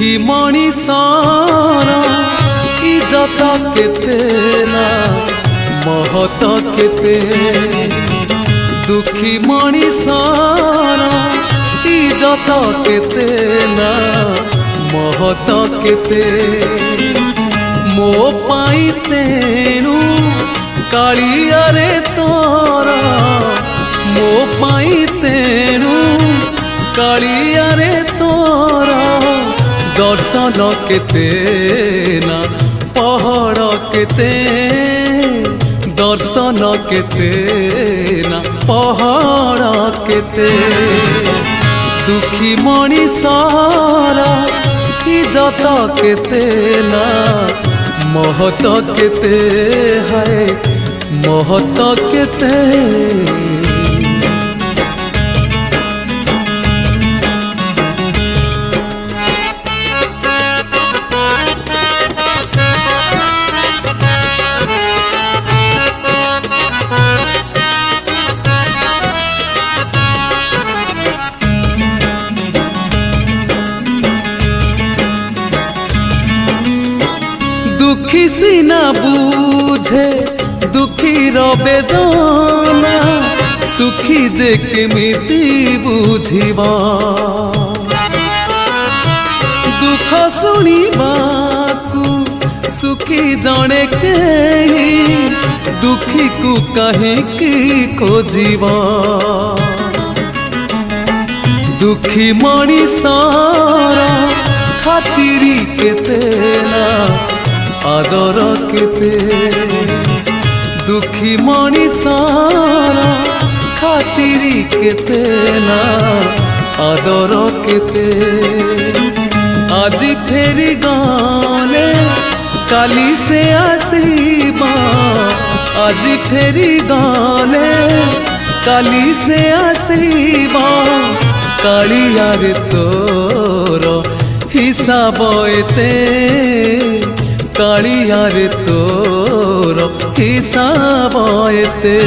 दुखी मणिषर इज्जत केते ना महत केते दुखी मणिषर इज्जत केते ना महत केते मो पाई तेणु कालिया रे तोरा मो पाई तेणु कालिया रे तोरा दर्शन केते ना पहाड़ केते दर्शन केते ना पहाड़ केते दुखी मणिषर इज्जत केते ना महत केते है महत केते दुखी सीना बुझे दुखी बेदना सुखी जे केमिति बुझिबा दुख शुणिबाकू सुखी जणे केही दुखी को कहीं खोजिबा दुखी मणिषर खातिरी केते ना आदर केते दुखी मणिषर खातिरी केते ना आदर केते आज फेरी गाने काली से आसीबा आज फेरी गाने काली से आसीबा कालिया रे तोर हिसाब एते कालिया रे तोर हिसाब एते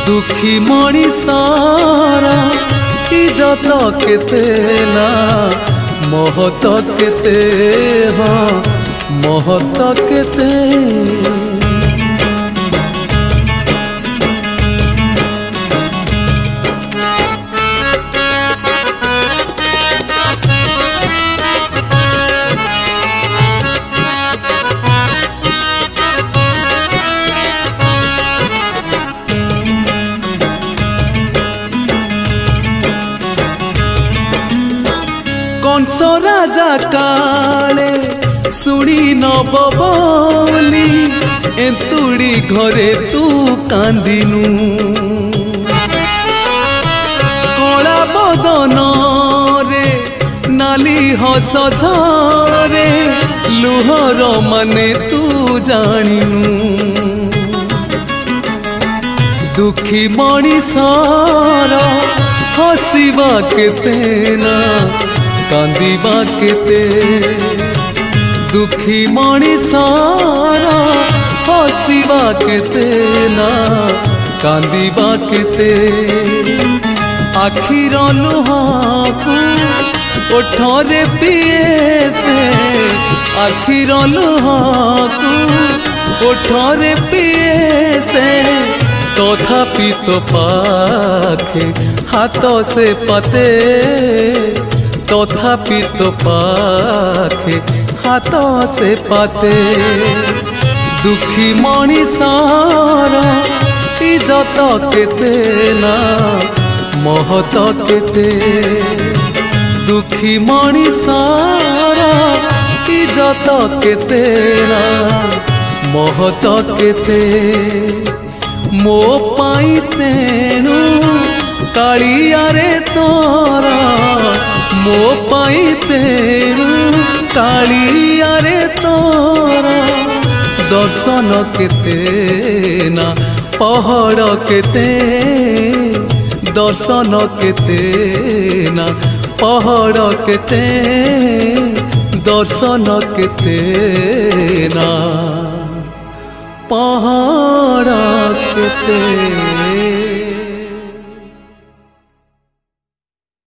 दुखी मणिषर इज्जत केते ना महत केते हाँ महत केते कंस राजा काले सुनी नब बोली एंतुड़ी घरे तू कांदिनु कला बदन रे नाली हस झरे लुहर माने तू जानिनु दुखी मणिषर हसीबा केते ना कांदिबा केते दुखी मणिषर हसीबा केते ना कांदिबा केते आखिर लुहाकू ओठरे पिए से आखिर लुहाकू ओठरे पिए से तथापि तो पाखे हाथ से पते तथापि तो पाखे हाथ से पाते दुखी मणिषर इज्जत केते ना महत केते दुखी मणिषर इज्जत केते ना महत केते मो पाई तेणु कालिया रे तोरा मो पाई तेणु कालिया रे तोरा दर्शन केते ना पहाड़ केते दर्शन केते ना पहाड़ केते दर्शन केते ना पहाड़ केते।